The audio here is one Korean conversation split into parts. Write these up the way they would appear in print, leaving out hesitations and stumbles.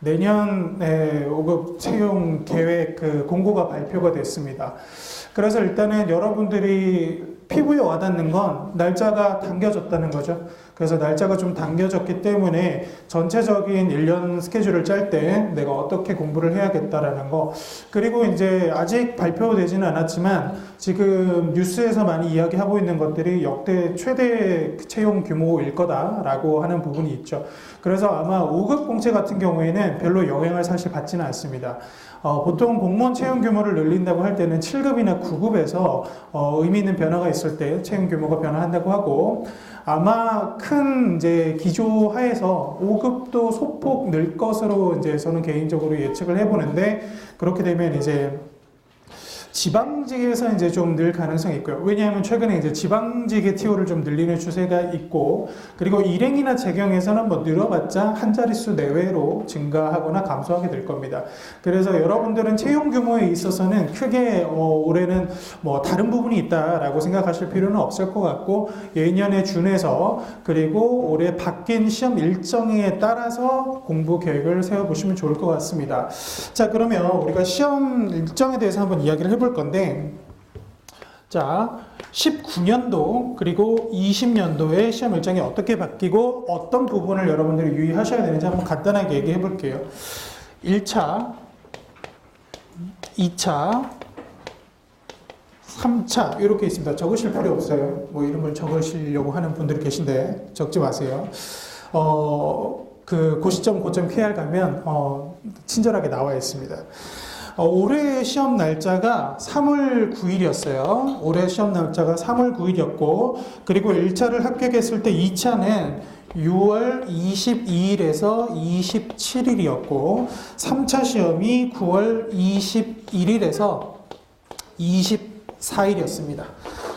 내년에 5급 채용 계획 그 공고가 발표가 됐습니다. 그래서 일단은 여러분들이 피부에 와닿는 건 날짜가 당겨졌다는 거죠. 그래서 날짜가 좀 당겨졌기 때문에 전체적인 1년 스케줄을 짤 때 내가 어떻게 공부를 해야겠다라는 거, 그리고 이제 아직 발표되지는 않았지만 지금 뉴스에서 많이 이야기하고 있는 것들이 역대 최대 채용 규모일 거다라고 하는 부분이 있죠. 그래서 아마 5급 공채 같은 경우에는 별로 영향을 사실 받지는 않습니다. 보통 공무원 채용 규모를 늘린다고 할 때는 7급이나 9급에서 의미 있는 변화가 있을 때 채용 규모가 변화한다고 하고, 아마 큰 이제 기조 하에서 5급도 소폭 늘 것으로 이제 저는 개인적으로 예측을 해보는데, 그렇게 되면 이제 지방직에서 이제 좀 늘 가능성이 있고요. 왜냐하면 최근에 이제 지방직의 TO를 좀 늘리는 추세가 있고, 그리고 일행이나 재경에서는 뭐 늘어봤자 한 자릿수 내외로 증가하거나 감소하게 될 겁니다. 그래서 여러분들은 채용 규모에 있어서는 크게 올해는 뭐 다른 부분이 있다라고 생각하실 필요는 없을 것 같고, 예년에 준해서 그리고 올해 바뀐 시험 일정에 따라서 공부 계획을 세워보시면 좋을 것 같습니다. 자, 그러면 우리가 시험 일정에 대해서 한번 이야기를 해볼 건데, 자, 19년도 그리고 20년도의 시험 일정이 어떻게 바뀌고 어떤 부분을 여러분들이 유의하셔야 되는지 한번 간단하게 얘기해 볼게요. 1차, 2차, 3차 이렇게 있습니다. 적으실 필요 없어요. 뭐 이름을 적으시려고 하는 분들이 계신데 적지 마세요. 그 고시점, 고점 QR 가면 친절하게 나와 있습니다. 올해 시험 날짜가 3월 9일이었어요. 올해 시험 날짜가 3월 9일이었고, 그리고 1차를 합격했을 때 2차는 6월 22일에서 27일이었고, 3차 시험이 9월 21일에서 24일이었습니다.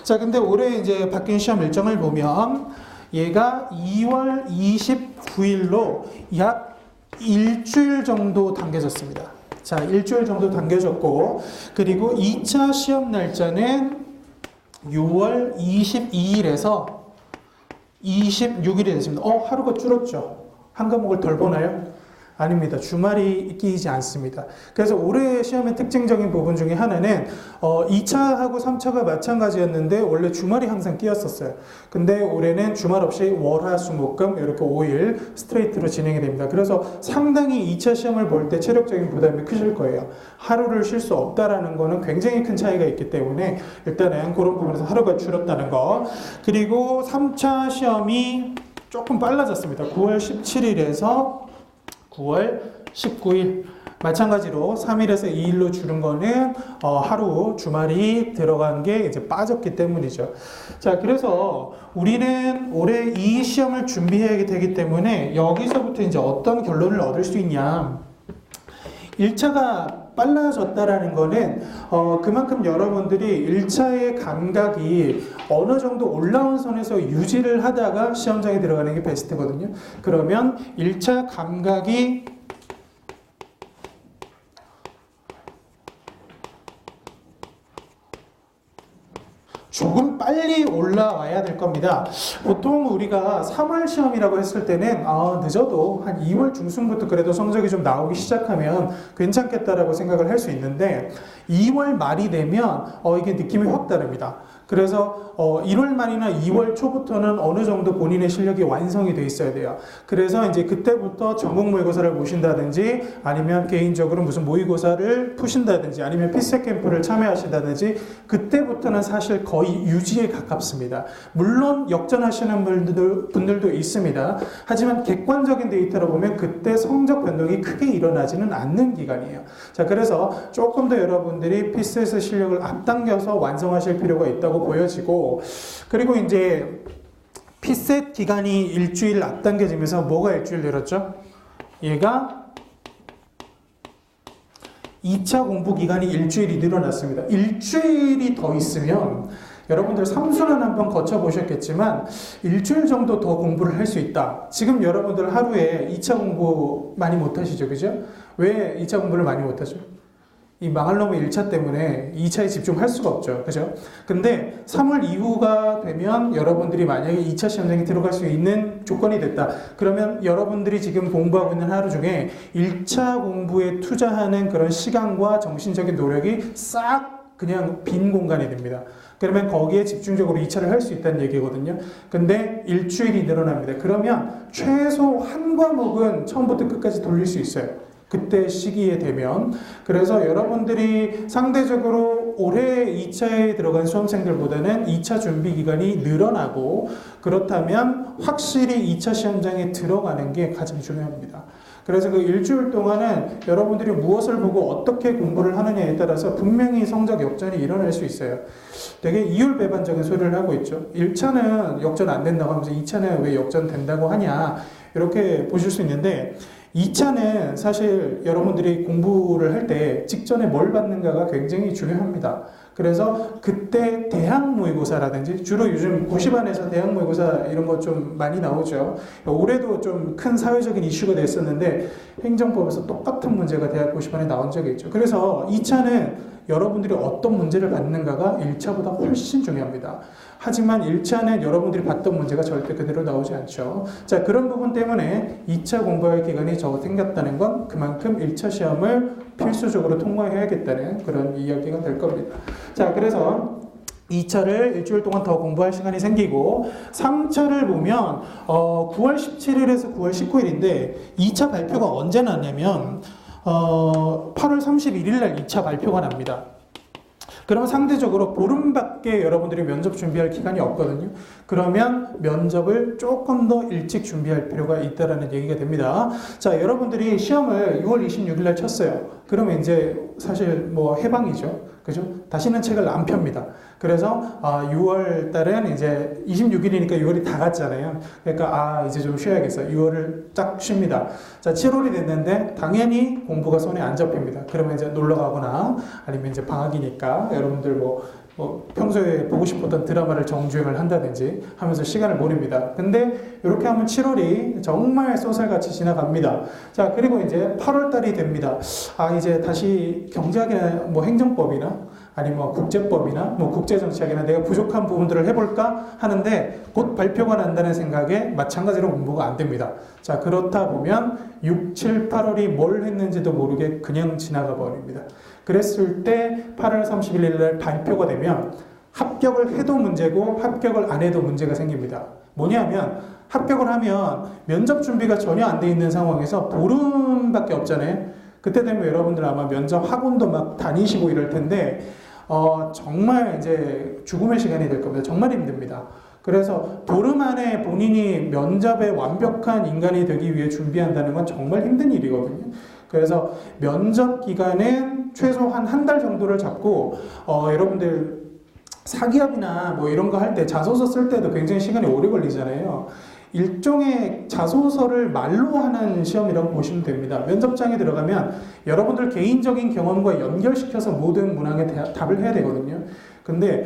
자, 근데 올해 이제 바뀐 시험 일정을 보면 얘가 2월 29일로 약 일주일 정도 당겨졌습니다. 자, 일주일 정도 당겨졌고, 그리고 2차 시험 날짜는 6월 22일에서 26일이 됐습니다. 하루가 줄었죠? 한 과목을 덜 보나요? 아닙니다. 주말이 끼이지 않습니다. 그래서 올해 시험의 특징적인 부분 중에 하나는 2차하고 3차가 마찬가지였는데 원래 주말이 항상 끼었었어요. 근데 올해는 주말 없이 월, 화, 수, 목, 금 이렇게 5일 스트레이트로 진행이 됩니다. 그래서 상당히 2차 시험을 볼 때 체력적인 부담이 크실 거예요. 하루를 쉴 수 없다라는 거는 굉장히 큰 차이가 있기 때문에 일단은 그런 부분에서 하루가 줄었다는 거. 그리고 3차 시험이 조금 빨라졌습니다. 9월 17일에서 9월 19일. 마찬가지로 3일에서 2일로 줄은 거는 하루 주말이 들어간 게 이제 빠졌기 때문이죠. 자, 그래서 우리는 올해 이 시험을 준비해야 되기 때문에 여기서부터 이제 어떤 결론을 얻을 수 있냐. 1차가 빨라졌다라는 거는 그만큼 여러분들이 1차의 감각이 어느 정도 올라온 선에서 유지를 하다가 시험장에 들어가는 게 베스트거든요. 그러면 1차 감각이 조금 빨리 올라와야 될 겁니다. 보통 우리가 3월 시험이라고 했을 때는 늦어도 한 2월 중순부터 그래도 성적이 좀 나오기 시작하면 괜찮겠다라고 생각을 할 수 있는데 2월 말이 되면 이게 느낌이 확 다릅니다. 그래서 1월 말이나 2월 초부터는 어느 정도 본인의 실력이 완성이 돼 있어야 돼요. 그래서 이제 그때부터 전국 모의고사를 보신다든지 아니면 개인적으로 무슨 모의고사를 푸신다든지 아니면 피셋 캠프를 참여하신다든지 그때부터는 사실 거의 유지에 가깝습니다. 물론 역전하시는 분들도 있습니다. 하지만 객관적인 데이터로 보면 그때 성적 변동이 크게 일어나지는 않는 기간이에요. 자, 그래서 조금 더 여러분들이 피셋의 실력을 앞당겨서 완성하실 필요가 있다고 보여지고, 그리고 이제 피셋 기간이 일주일 앞당겨지면서 뭐가 일주일 늘었죠? 얘가 2차 공부 기간이 일주일이 늘어났습니다. 일주일이 더 있으면 여러분들 3순환 한번 거쳐보셨겠지만 일주일 정도 더 공부를 할 수 있다. 지금 여러분들 하루에 2차 공부 많이 못하시죠? 그죠? 왜 2차 공부를 많이 못하죠? 이 망할 놈의 1차 때문에 2차에 집중할 수가 없죠. 그죠? 근데 3월 이후가 되면 여러분들이 만약에 2차 시험장에 들어갈 수 있는 조건이 됐다. 그러면 여러분들이 지금 공부하고 있는 하루 중에 1차 공부에 투자하는 그런 시간과 정신적인 노력이 싹 그냥 빈 공간이 됩니다. 그러면 거기에 집중적으로 2차를 할 수 있다는 얘기거든요. 근데 일주일이 늘어납니다. 그러면 최소 한 과목은 처음부터 끝까지 돌릴 수 있어요. 그때 시기에 되면. 그래서 여러분들이 상대적으로 올해 2차에 들어간 수험생들보다는 2차 준비 기간이 늘어나고, 그렇다면 확실히 2차 시험장에 들어가는 게 가장 중요합니다. 그래서 그 일주일 동안은 여러분들이 무엇을 보고 어떻게 공부를 하느냐에 따라서 분명히 성적 역전이 일어날 수 있어요. 되게 이율배반적인 소리를 하고 있죠. 1차는 역전 안 된다고 하면서 2차는 왜 역전 된다고 하냐, 이렇게 보실 수 있는데, 2차는 사실 여러분들이 공부를 할 때 직전에 뭘 받는가가 굉장히 중요합니다. 그래서 그때 대학 모의고사라든지, 주로 요즘 고시반에서 대학 모의고사 이런 거 좀 많이 나오죠. 올해도 좀 큰 사회적인 이슈가 됐었는데 행정법에서 똑같은 문제가 대학 고시반에 나온 적이 있죠. 그래서 2차는 여러분들이 어떤 문제를 받는가가 1차보다 훨씬 중요합니다. 하지만 1차는 여러분들이 봤던 문제가 절대 그대로 나오지 않죠. 자, 그런 부분 때문에 2차 공부할 기간이 생겼다는 건 그만큼 1차 시험을 필수적으로 통과해야겠다는 그런 이야기가 될 겁니다. 자, 그래서 2차를 일주일 동안 더 공부할 시간이 생기고, 3차를 보면 9월 17일에서 9월 19일인데 2차 발표가 언제 나냐면 8월 31일 날 2차 발표가 납니다. 그러면 상대적으로 보름밖에 여러분들이 면접 준비할 기간이 없거든요. 그러면 면접을 조금 더 일찍 준비할 필요가 있다는 얘기가 됩니다. 자, 여러분들이 시험을 6월 26일 날 쳤어요. 그러면 이제 사실 뭐 해방이죠. 그죠? 다시는 책을 안 펴니다. 그래서 6월 달은 이제 26일이니까 6월이 다 갔잖아요. 그러니까 이제 좀 쉬어야겠어요. 6월을 딱 쉽니다. 자, 7월이 됐는데 당연히 공부가 손에 안 잡힙니다. 그러면 이제 놀러 가거나 아니면 이제 방학이니까 여러분들 뭐 평소에 보고 싶었던 드라마를 정주행을 한다든지 하면서 시간을 보냅니다. 근데 이렇게 하면 7월이 정말 쏘살같이 지나갑니다. 자, 그리고 이제 8월 달이 됩니다. 이제 다시 경제학이나 뭐 행정법이나 아니면 뭐 국제법이나 뭐 국제정치학이나 내가 부족한 부분들을 해볼까 하는데 곧 발표가 난다는 생각에 마찬가지로 공부가 안 됩니다. 자, 그렇다 보면 6, 7, 8월이 뭘 했는지도 모르게 그냥 지나가 버립니다. 그랬을 때 8월 31일 날 발표가 되면 합격을 해도 문제고 합격을 안 해도 문제가 생깁니다. 뭐냐면 합격을 하면 면접 준비가 전혀 안 돼 있는 상황에서 보름밖에 없잖아요. 그때 되면 여러분들 아마 면접 학원도 막 다니시고 이럴 텐데 정말 이제 죽음의 시간이 될 겁니다. 정말 힘듭니다. 그래서 보름 안에 본인이 면접에 완벽한 인간이 되기 위해 준비한다는 건 정말 힘든 일이거든요. 그래서 면접 기간은 최소한 한 달 정도를 잡고 여러분들 사기업이나 뭐 이런 거 할 때 자소서 쓸 때도 굉장히 시간이 오래 걸리잖아요. 일종의 자소서를 말로 하는 시험이라고 보시면 됩니다. 면접장에 들어가면 여러분들 개인적인 경험과 연결시켜서 모든 문항에 답을 해야 되거든요. 근데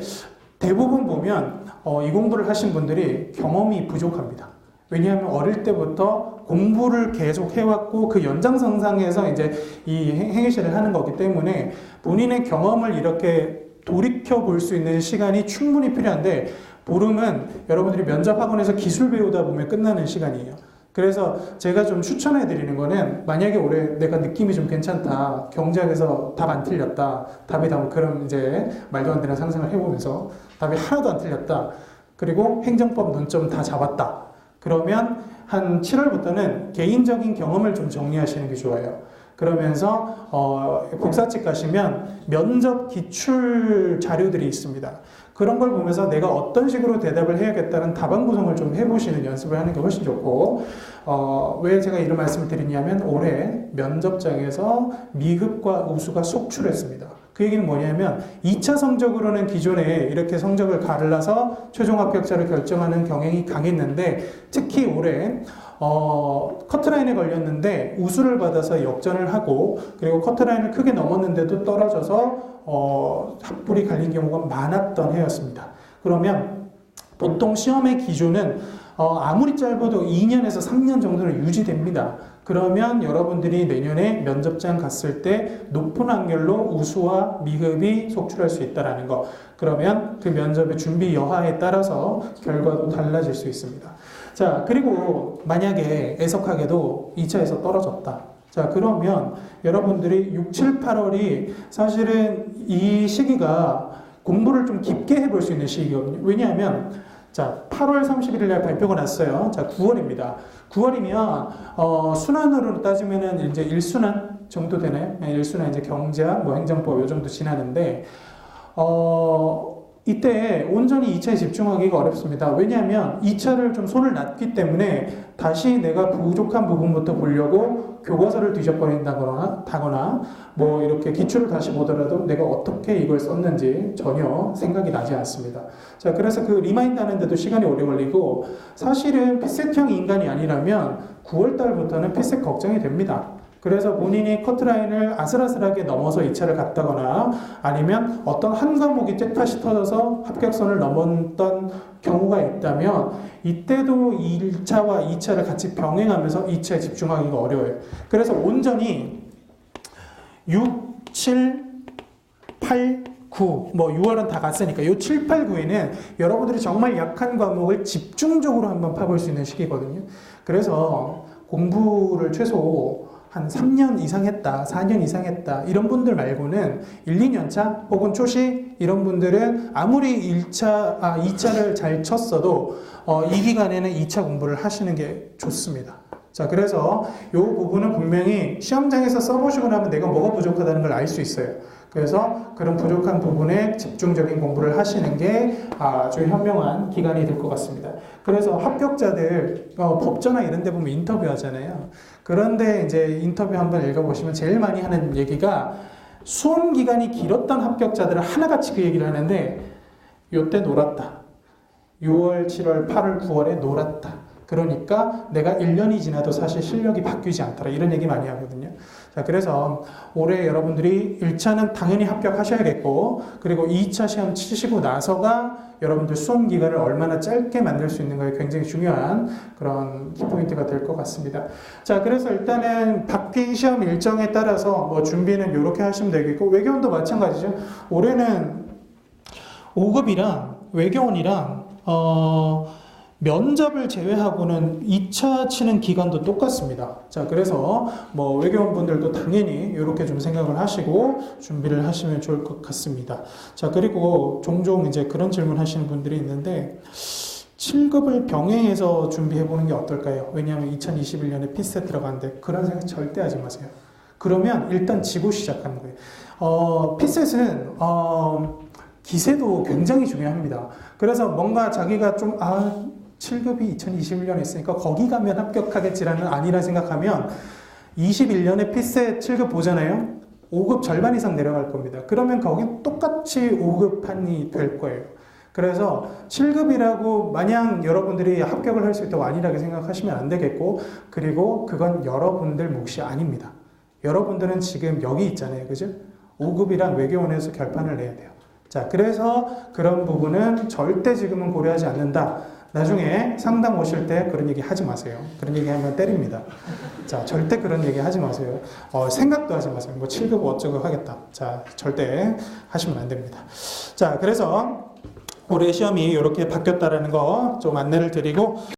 대부분 보면 이 공부를 하신 분들이 경험이 부족합니다. 왜냐하면 어릴 때부터 공부를 계속 해왔고 그 연장선상에서 이제 이 행위실을 하는 거기 때문에 본인의 경험을 이렇게 돌이켜 볼 수 있는 시간이 충분히 필요한데, 보름은 여러분들이 면접학원에서 기술 배우다 보면 끝나는 시간이에요. 그래서 제가 좀 추천해 드리는 거는, 만약에 올해 내가 느낌이 좀 괜찮다, 경제학에서 답 안 틀렸다, 답이 나오면 그럼 이제 말도 안 되는 상상을 해보면서 답이 하나도 안 틀렸다, 그리고 행정법 논점 다 잡았다, 그러면 한 7월부터는 개인적인 경험을 좀 정리하시는 게 좋아요. 그러면서 복사집 가시면 면접 기출 자료들이 있습니다. 그런 걸 보면서 내가 어떤 식으로 대답을 해야겠다는 답안 구성을 좀 해보시는 연습을 하는 게 훨씬 좋고, 왜 제가 이런 말씀을 드리냐면 올해 면접장에서 미흡과 우수가 속출했습니다. 그 얘기는 뭐냐면 2차 성적으로는 기존에 이렇게 성적을 갈라서 최종 합격자를 결정하는 경향이 강했는데, 특히 올해 커트라인에 걸렸는데 우수를 받아서 역전을 하고, 그리고 커트라인을 크게 넘었는데도 떨어져서 합불이 갈린 경우가 많았던 해였습니다. 그러면 보통 시험의 기준은 아무리 짧아도 2년에서 3년 정도는 유지됩니다. 그러면 여러분들이 내년에 면접장 갔을 때 높은 확률로 우수와 미흡이 속출할 수 있다는 거. 그러면 그 면접의 준비 여하에 따라서 결과도 달라질 수 있습니다. 자, 그리고 만약에 애석하게도 2차에서 떨어졌다. 자, 그러면 여러분들이 6, 7, 8월이 사실은 이 시기가 공부를 좀 깊게 해볼 수 있는 시기거든요. 왜냐하면 자, 8월 31일 날 발표가 났어요. 자, 9월입니다. 9월이면 순환으로 따지면은 이제 1순환 정도 되나요? 1순환 이제 경제학, 뭐 행정법 요 정도 지나는데 이때 온전히 2차에 집중하기가 어렵습니다. 왜냐하면 2차를 좀 손을 놨기 때문에 다시 내가 부족한 부분부터 보려고 교과서를 뒤적거린다거나 뭐 이렇게 기출을 다시 보더라도 내가 어떻게 이걸 썼는지 전혀 생각이 나지 않습니다. 자, 그래서 그 리마인드 하는데도 시간이 오래 걸리고 사실은 피셋형 인간이 아니라면 9월 달부터는 피셋 걱정이 됩니다. 그래서 본인이 커트라인을 아슬아슬하게 넘어서 2차를 갔다거나 아니면 어떤 한 과목이 잭팟이 터져서 합격선을 넘었던 경우가 있다면 이때도 1차와 2차를 같이 병행하면서 2차에 집중하기가 어려워요. 그래서 온전히 6, 7, 8, 9, 뭐 6월은 다 갔으니까 이 7, 8, 9에는 여러분들이 정말 약한 과목을 집중적으로 한번 파볼 수 있는 시기거든요. 그래서 공부를 최소 한 3년 이상 했다, 4년 이상 했다 이런 분들 말고는 1, 2년 차 혹은 초시 이런 분들은 아무리 2차를 잘 쳤어도 이 기간에는 2차 공부를 하시는 게 좋습니다. 자, 그래서 이 부분은 분명히 시험장에서 써보시고 나면 내가 뭐가 부족하다는 걸 알 수 있어요. 그래서 그런 부족한 부분에 집중적인 공부를 하시는 게 아주 현명한 기간이 될 것 같습니다. 그래서 합격자들 법조나 이런 데 보면 인터뷰 하잖아요. 그런데 이제 인터뷰 한번 읽어보시면 제일 많이 하는 얘기가 수험 기간이 길었던 합격자들은 하나같이 그 얘기를 하는데 요때 놀았다. 6월, 7월, 8월, 9월에 놀았다. 그러니까 내가 1년이 지나도 사실 실력이 바뀌지 않더라. 이런 얘기 많이 하거든요. 자, 그래서 올해 여러분들이 1차는 당연히 합격하셔야겠고, 그리고 2차 시험 치시고 나서가 여러분들 수험 기간을 얼마나 짧게 만들 수 있는가에 굉장히 중요한 그런 키포인트가 될 것 같습니다. 자, 그래서 일단은 바뀐 시험 일정에 따라서 뭐 준비는 이렇게 하시면 되겠고, 외교원도 마찬가지죠. 올해는 5급이랑 외교원이랑 면접을 제외하고는 2차 치는 기간도 똑같습니다. 자, 그래서 뭐 외교원분들도 당연히 이렇게 좀 생각을 하시고 준비를 하시면 좋을 것 같습니다. 자, 그리고 종종 이제 그런 질문 하시는 분들이 있는데 7급을 병행해서 준비해 보는 게 어떨까요? 왜냐하면 2021년에 피셋 들어가는데 그런 생각 절대 하지 마세요. 그러면 일단 지고 시작하는 거예요. 피셋은 기세도 굉장히 중요합니다. 그래서 뭔가 자기가 좀 7급이 2021년에 있으니까 거기 가면 합격하겠지라는 아니라 생각하면 21년에 피셋 7급 보잖아요. 5급 절반 이상 내려갈 겁니다. 그러면 거기 똑같이 5급 판이 될 거예요. 그래서 7급이라고 마냥 여러분들이 합격을 할 수 있다고 안일하게 생각하시면 안 되겠고, 그리고 그건 여러분들 몫이 아닙니다. 여러분들은 지금 여기 있잖아요. 그죠? 5급이랑 외교원에서 결판을 내야 돼요. 자, 그래서 그런 부분은 절대 지금은 고려하지 않는다. 나중에 상담 오실 때 그런 얘기 하지 마세요. 그런 얘기 하면 때립니다. 자, 절대 그런 얘기 하지 마세요. 생각도 하지 마세요. 뭐 7급 어쩌고 하겠다. 자, 절대 하시면 안 됩니다. 자, 그래서 올해 시험이 이렇게 바뀌었다라는 거 좀 안내를 드리고,